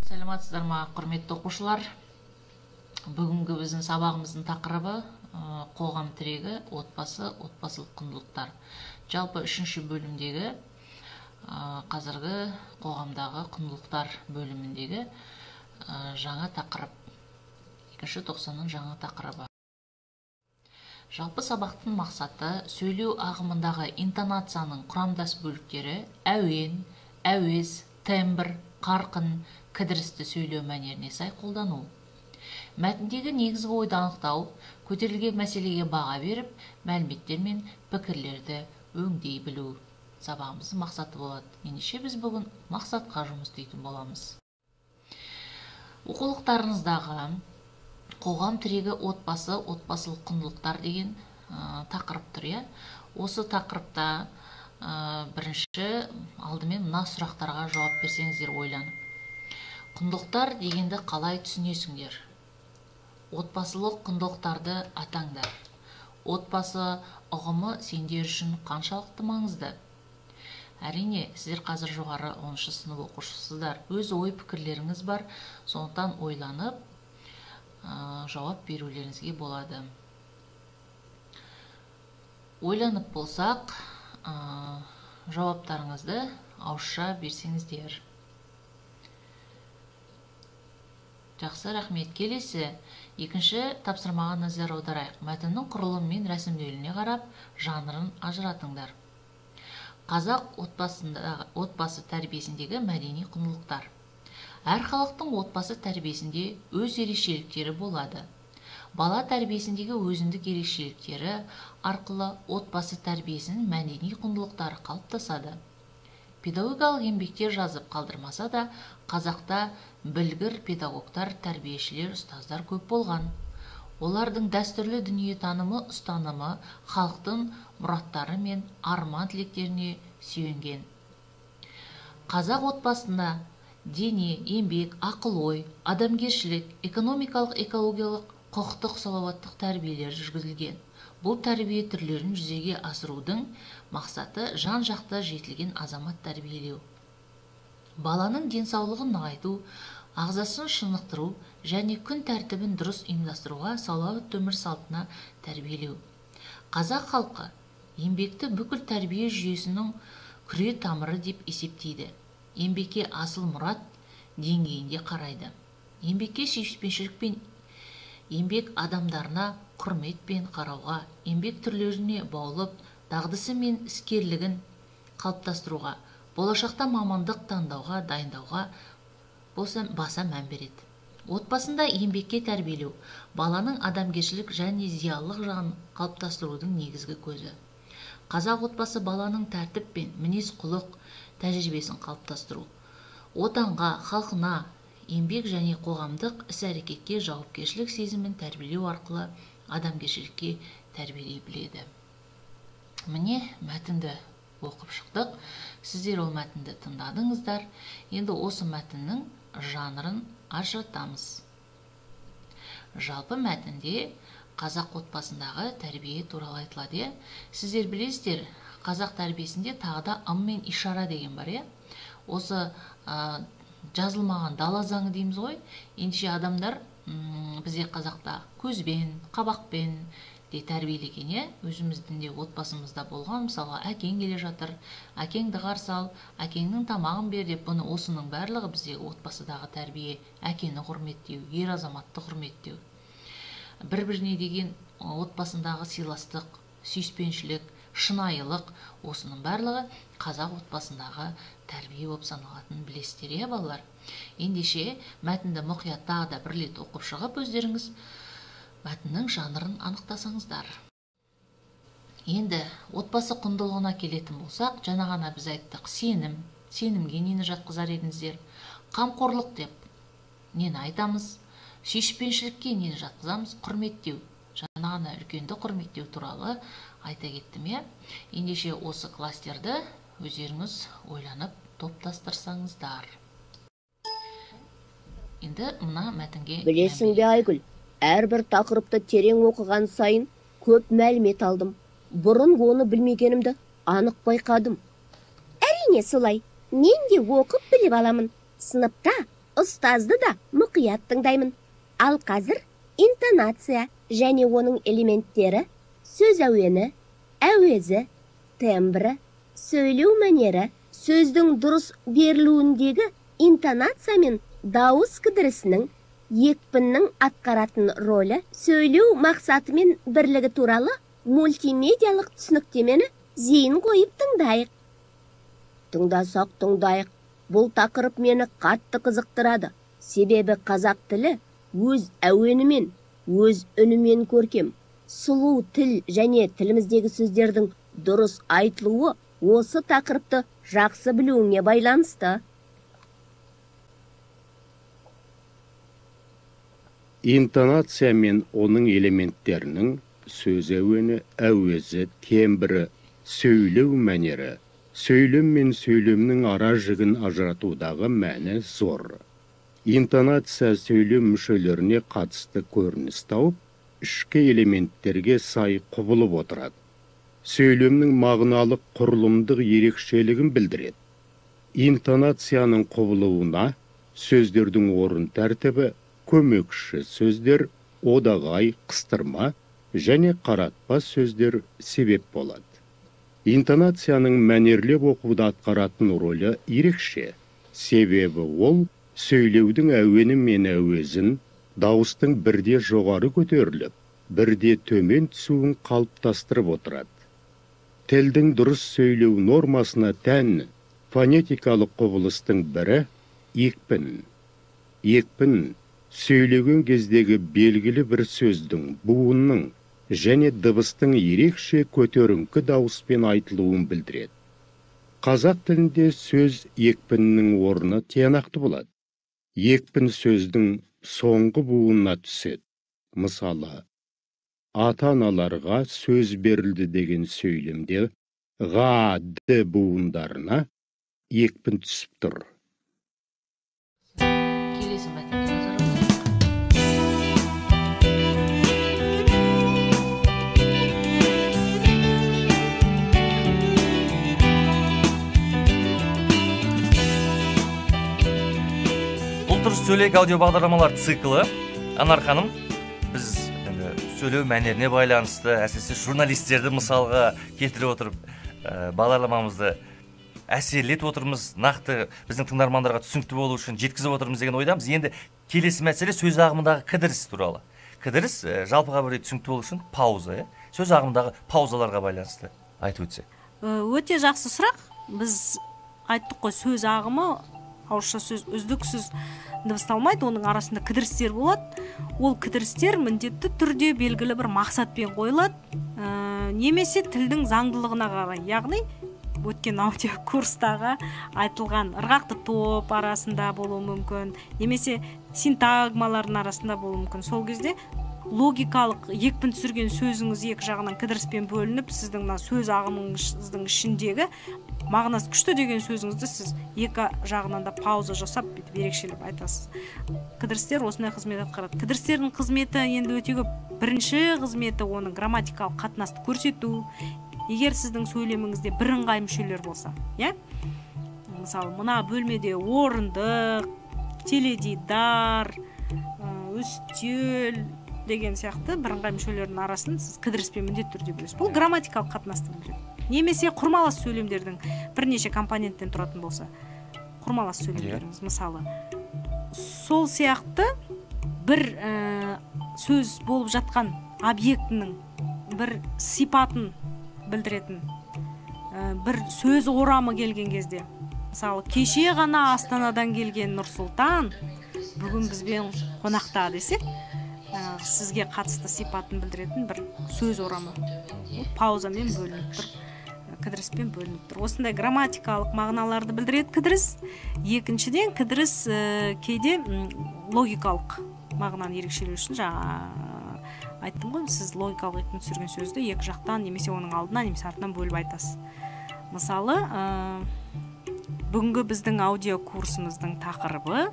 Саламатсыздар ма, құрметті оқушылар? Бүгінгі біздің сабағымыздың тақырыбы қоғам тірегі, отбасы, отбасылық құндылықтар. Жалпы 3-ші бөлімдегі қазіргі қоғамдағы құндылықтар бөліміндегі жаңа тақырып. 2-ші тоқсанның жаңа тақырыбы. Жалпы сабақтың мақсаты сөйлеу ағымындағы интонацияның құрамдас бөліктері әуен, әуез, тембр, қарқын, кідірісті сөйлеу мәнеріне сай қолдану. Мәтіндегі негізгі ойды анықтау, көтерілген мәселеге баға беріп, мәліметтер мен пікірлерді өңдей білу. Сабағымыздың мақсаты болады. Ендеше біз бүгін мақсатқа жұмыс істейтін боламыз. Оқулықтарыңыздағы қоғам тірегі отбасы, отбасылық құндылықтар деген тақырып тұр. Осы тақырыпта бірінші алдымен мына сұрақтарға жауап берсеңіздер ойланып. Құндылықтар дегенді қалай түсінесіңдер? Отбасылық құндылықтарды атаңдар. Отбасы ұғымы сендер үшін қаншалықты маңызды? Әрине, сіздер қазір жоғары 10-шы сынып оқушысыздар. Өз ой пікірлеріңіз бар, сондықтан ойланып, жауап берулеріңізге болады. Ойланып болсақ, жауаптарыңызды ауызша берсеңіздер. Жақсы, рахмет. Келесі, екінші тапсырмаға назар аударайық. Мәтіннің құрылымы мен рәсімделуіне қарап, жанрын ажыратыңдар. Қазақ отбасы тәрбиесіндегі мәдени құндылықтар. Әр халықтың отбасы тәрбиесінде өз ерекшеліктері болады. Бала тәрбиесіндегі өзіндік ерекшеліктері арқылы отбасы тәрбиесінің мәдени құндылықтары қалыптасады. Педагогикалық еңбектер жазып қалдырмаса да, Қазақта білгір педагогтар, тәрбиешілер, ұстаздар көп болған. Олардың дәстүрлі дүниетанымы, ұстанымы халықтың мұраттары мен арман тілектеріне сүйенген. Қазақ отбасында дене, еңбек, ақыл-ой, адамгершілік, экономикалық, экологиялық, құқықтық салауаттық тәрбиелер жүргізілген. Бұл тәрбие түрлерін жүзеге асырудың мақсаты жан-жақты жетілген азамат тәрбиелеу. Баланың денсаулығын нығайту, ағзасын шынықтыру және күн тәртібін дұрыс ұйымдастыруға салауатты өмір салтына тәрбиелеу. Қазақ халқы еңбекті бүкіл тәрбие жүйесінің күре тамыры деп есептейді. Еңбекке асыл мұрат деңгейінде қарайды. Еңбекке сүйіспеншілікпен, еңбек адамдарына құрметпен қарауға, еңбек түрлеріне баулып, дағдысы мен іскерлігін қалыптастыруға, болашақта мамандық таңдауға, дайындауға баса мән береді. Отбасында еңбекке тәрбиелеу, баланың адамгершілік және зиялылық жағын қалыптастырудың негізгі көзі. Қазақ отбасы баланың тәртіп пен мінез-құлық тәжірибесін қалыптастыру, отанға, халқына, еңбек және қоғамдық іс-әрекетке жауапкершілік сезімін тәрбиелеу арқылы адамгершілікке тәрбиелей біледі. Міне, мәтінді оқып шықтық. Сіздер ол мәтінді тыңдадыңыздар. Енді осы мәтіннің жанрын ажыратамыз. Жалпы мәтінде қазақ отбасындағы тәрбие туралы айтылады. Сіздер білесіздер, қазақ тәрбиесінде тағы да ым мен ишара деген бар. Осы жазылмаған дала заңы дейміз ғой. Ендеше адамдар бізде қазақта көзбен, қабақпен де тәрбиелеген. Өзіміздің де отбасымызда болған, мысалға әкең келе жатыр, әкеңді қарсы ал, әкеңнің тамағын бер деп, бұны осының барлығы бізде отбасыдағы тәрбие, әкені құрметтеу, ер азаматты құрметтеу. Бір-біріне деген отбасындағы сыйластық, сүйіспеншілік, шынайылық, осының барлығы қазақ отбасындағы тәрбие болып саналатынын білесіздер, балалар. Ендеше мәтінді мұқият тағы да бір рет оқып шығып, өздеріңіз мәтіннің жанрын анықтасаңыздар. Енді отбасы құндылығына келетін болсақ, жаңа ғана біз айттық, сенім, сенімге нені жатқызар едіңіздер? Қамқорлық деп нені айтамыз? Сүйіспеншілікке нені жатқызамыз? Құрметтеу. Жаңа ғана үлкенді құрметтеу туралы айта кеттім. Ендеше осы кластерді өздеріңіз ойланып топтастырсаңыздар. Енді мына мәтінге... Білесің бе, Айгүл, әрбір тақырыпты терең оқыған сайын көп мәлімет алдым. Бұрын оны білмегенімді анық байқадым. Әрине солай. Мен де оқып біліп аламын. Сыныпта ұстазды да мұқият тыңдаймын. Ал қазір интонация және оның элементтері, сөз әуені, әуезі, тембрі, сөйлеу мәнері, сөздің дұрыс берілуіндегі интонация мен дауыс кідірісінің, екпіннің атқаратын ролі, сөйлеу мақсаты мен бірлігі туралы мультимедиалық түсініктемені зейін қойып тыңдайық. Тыңдасақ тыңдайық. Бұл тақырып мені қатты қызықтырады. Себебі қазақ тілі өз әуенімен, өз үнімен көркем. Сұлу тіл және тіліміздегі сөздердің дұрыс айтылуы осы тақырыпты жақсы білуіңе байланысты. Интонация мен оның элементтерінің сөз әуені, әуезі, тембрі, сөйлеу мәнері, сөйлем мен сөйлемнің ара жігін ажыратудағы мәні зор. Интонация сөйлем мүшелеріне қатысты көрініс тауып, ішкі элементтерге сай құбылып отырады. Сөйлемнің мағыналық құрылымдық ерекшелігін білдіреді. Интонацияның құбылуына сөздердің орын тәртібі, көмекші сөздер, одағай, қыстырма және қаратпа сөздер себеп болады. Интонацияның мәнерлеп оқуда атқаратын рөлі ерекше. Себебі ол сөйлеудің әуені мен әуезін, дауыстың бірде жоғары көтеріліп, бірде төмен түсуін қалыптастырып отырады. Тілдің дұрыс сөйлеу нормасына тән фонетикалық құбылыстың бірі екпін. Екпін сөйлеген кездегі белгілі бір сөздің, буынның және дыбыстың ерекше көтеріңкі дауыспен айтылуын білдіреді. Қазақ тілінде сөз екпіннің орны тиянақты болады. Екпін сөздің соңғы буынына түседі. Мысалы, ата-аналарға сөз берілді деген сөйлемде ға, д буындарына екпін түсіп тұр. Келесі мәтінге назар аударайық. Дұрыс сөйлек аудио бағдарламалар циклы. Анар ханым, біз сөйлеу мәнеріне байланысты, әсіресе журналистерді мысалға келтіріп отырып, бағдарламамызды әсерлетіп отырмыз, нақты біздің тыңдармандарға түсінікті болу үшін жеткізіп отырмыз деген ойдамыз. Енді келесі мәселе сөз ағымындағы кідіріс туралы. Кідіріс жалпыға бір түсінікті болу үшін пауза, сөз ағымындағы паузаларға байланысты айтып өтсек. Өте жақсы сұрақ. Біз айттық қой, сөз ағымы, ауызша сөз үздіксіз дыбысталмайды, оның арасында кідірістер болады. Ол кідірістер міндетті түрде белгілі бір мақсатпен қойылады, немесе тілдің заңдылығына қарай. Яғни өткен аудио курстағы айтылған ырғақты топ арасында болуы мүмкін, немесе синтагмалардың арасында болуы мүмкін. Сол кезде логикалық екпін түсірген сөзіңіз екі жағынан кідіріспен бөлініп, сіздің сөз ағымыңыздың ішіндегі мағынасы күшті деген сөзіңізді сіз екі жағынан да пауза жасап ерекшелеп айтасыз. Кідірістер осындай қызмет атқарады. Кідірістердің қызметі енді өте көп. Бірінші қызметі оның грамматикалық қатынасты көрсету. Егер сіздің сөйлеміңізде бірыңғай мүшелер болса, мысалы, мына бөлмеде орындық, теледидар, үстел деген сияқты бірыңғай мүшелердің арасын сіз кідіріспен міндетті түрде білесіз. Бұл грамматикалық қатынасты білдіреді. Немесе құрмалас сөйлемдердің бірнеше компоненттен тұратын болса, құрмалас сөйлемдеріңіз мысалы. Сол сияқты бір сөз болып жатқан объектінің бір сипатын білдіретін бір сөз орамы келген кезде, мысалы, кеше ғана Астанадан келген Нұрсұлтан бүгін бізбен қонақта десек, сізге қатысты сипатын білдіретін бір сөз орамы. Паузамен бөлініп тұр, кідіріспен бөлініп тұр. Осындай грамматикалық мағыналарды білдіреді кідіріс. Екіншіден, кідіріс кейде логикалық мағынаны ерекшелеу үшін, айттым ғой, сіз логикалық екпін түсірген сөзді екі жақтан, немесе оның алдына, немесе артынан бөліп айтасыз. Мысалы, бүгінгі біздің аудио курсымыздың тақырыбы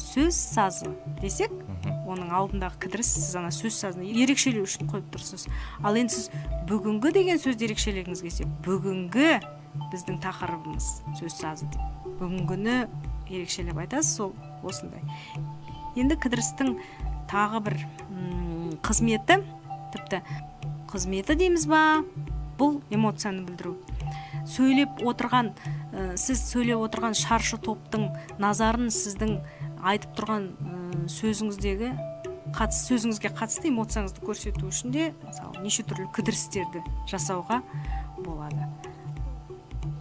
сөз сазы десек, оның алдындағы кідіріс сіз ана сөз сазын ерекшелеу үшін қойып тұрсыз. Ал енді сіз бүгінгі деген сөзді ерекшелегіңіз келсе, бүгінгі біздің тақырыбымыз сөз сазы деп. Бүгінгіні ерекшелеп айтасыз, сол осындай. Енді кідірістің тағы бір қызметі, тіпті қызметі дейміз ба, бұл эмоцияны білдіру. Сіз сөйлеп отырған шаршы топтың назарын сіздің айтып тұрған сөзіңізге қатысты эмоцияңызды көрсету үшін де мысалы неше түрлі кідірістерді жасауға болады.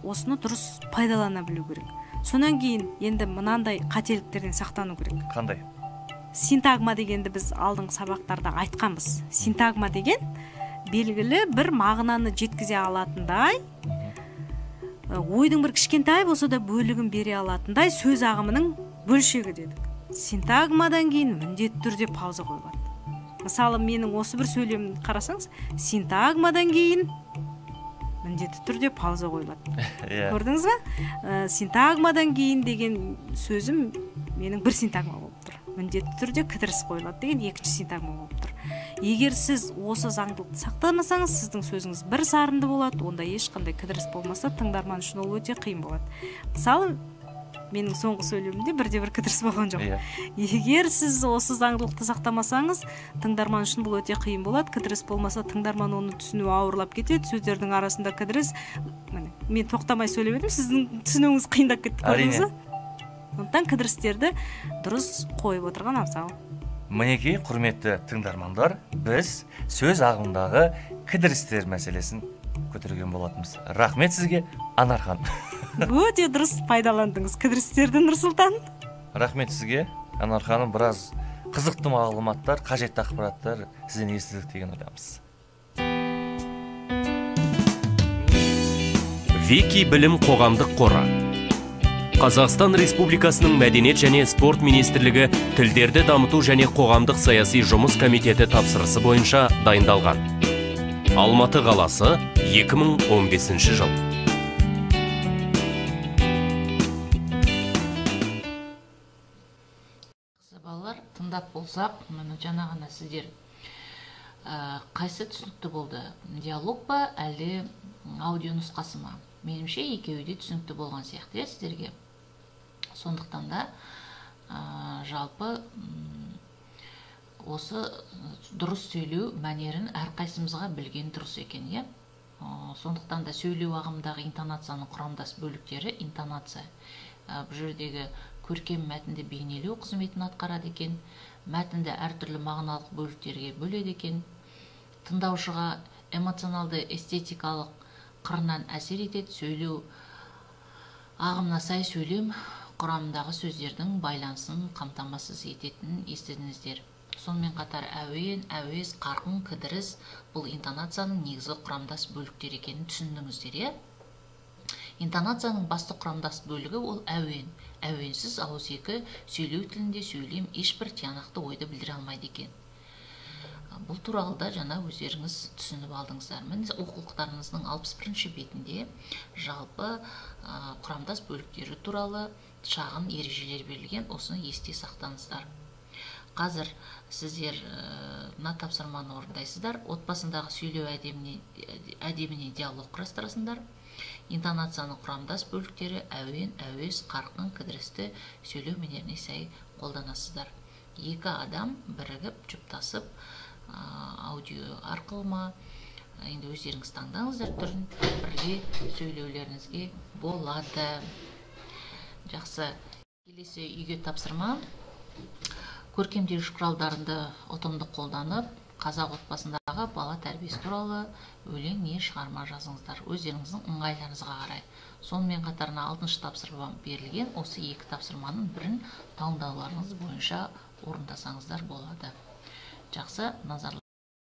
Осыны дұрыс пайдалана білу керек. Сонан кейін енді мынандай қателіктерден сақтану керек. Қандай? Синтагма дегенді біз алдыңғы сабақтарда айтқанбыз. Синтагма деген белгілі бір мағынаны жеткізе алатындай, ойдың бір кішкентай болса да бөлігін бере алатындай сөз ағымының бөлшегі дедік. Синтагмадан кейін міндетті түрде пауза қойылады. Мысалы, менің осы бір сөйлемімді қарасаңыз, синтагмадан кейін міндетті түрде пауза қойылады. Көрдіңіз ба? Синтагмадан кейін деген сөзім менің бір синтагма болып тұр. Міндетті түрде кідіріс қойылады деген екінші синтагма болып тұр. Егер сіз осы заңдылықты сақтамасаңыз, сіздің сөзіңіз бір сарынды болады, онда ешқандай кідіріс болмаса, тыңдарман үшін ол өте қиын болады. Мысалы, менің соңғы сөйлемімде бірде-бір кідіріс болған жоқ. Егер сіз осы заңдылықты сақтамасаңыз, тыңдарман үшін бұл өте қиын болады. Кідіріс болмаса, тыңдарман оны түсіну ауырлап кетеді. Сөздердің арасында кідіріс. Мен тоқтамай сөйлеп едім, сіздің түсінуіңіз қиындап кетті, көрдіңіз бе? Сондықтан кідірістерді дұрыс қойып отырған абзал. Мінекей, құрметті тыңдармандар, біз сөз ағымындағы кідірістер мәселесін көтерген болатынбыз. Рахмет сізге, Анархан. Өте дұрыс пайдаландыңыз кідірістерді, Нұрсұлтан. Рахмет сізге, Анарханым, біраз қызықты мағлұматтар, қажетті ақпараттар сізден естідік деген ойлаймыз. Вики білім қоғамдық қоры. Қазақстан Республикасының Мәдениет және спорт министрлігі тілдерді дамыту және қоғамдық саяси жұмыс комитеті тапсырысы бойынша дайындалған. Алматы қаласы, 2015 жыл. Балалар, тыңдап болсақ, жаңа ғана сіздер қайсы түсінікті болды? Диалог ба, әлде аудио нұсқасы ма? Меніңше екеуі де түсінікті болған сияқты сіздерге. Сондықтан да жалпы осы дұрыс сөйлеу мәнерін әрқайсымызға білген дұрыс екен, е? Сондықтан да сөйлеу ағымдағы интонацияның құрамдас бөліктері интонация. Бұл жердегі көркем мәтінді бейнелеу қызметін атқарады екен, мәтінді әртүрлі мағыналық бөліктерге бөледі екен, тыңдаушыға эмоционалды эстетикалық қырынан әсер етеді, сөйлеу ағымына сай сөйлем құрамындағы сөздердің байланысын қамтамасыз ететінін естідіңіздер. Сонымен қатар әуен, әуез, қарқын, кідіріс бұл интонацияның негізгі құрамдас бөліктері екенін түсіндіңіздер. Интонацияның басты құрамдас бөлігі ол әуен. Әуенсіз ауызекі сөйлеу тілінде сөйлем ешбір тиянақты ойды білдіре алмайды екен. Бұл туралы да жаңа өздеріңіз түсініп алдыңыздар. Міне оқулықтарыңыздың 61-ші бетінде жалпы құрамдас бөліктері туралы шағын ережелер берілген, осыны есте сақтаңыздар. Қазір сіздер мына тапсырманы орындайсыздар. Отбасындағы сөйлеу әдебіне диалог құрастырасыңдар. Интонацияның құрамдас бөліктері әуен, әуез, қарқын, кідірісті сөйлеу мәнеріне сай қолданасыздар. Екі адам бірігіп, жұптасып, аудио арқылы ма, енді өздеріңіз таңдаңыздар түрін, бірге сөйлеулеріңізге болады. Жақсы. Келесі үйге тапсырма. Көркемдегіш құралдарында ұтымды қолданып, қазақ отбасындағы бала тәрбиесі туралы өлең не шығарма жазыңыздар. Өздеріңіздің ыңғайларыңызға қарай. Сонымен қатарына 6-шы тапсырма берілген, осы 2 тапсырманың бірін таңдауларыңыз бойынша орындасаңыздар болады. Жақсы, назарларыңызға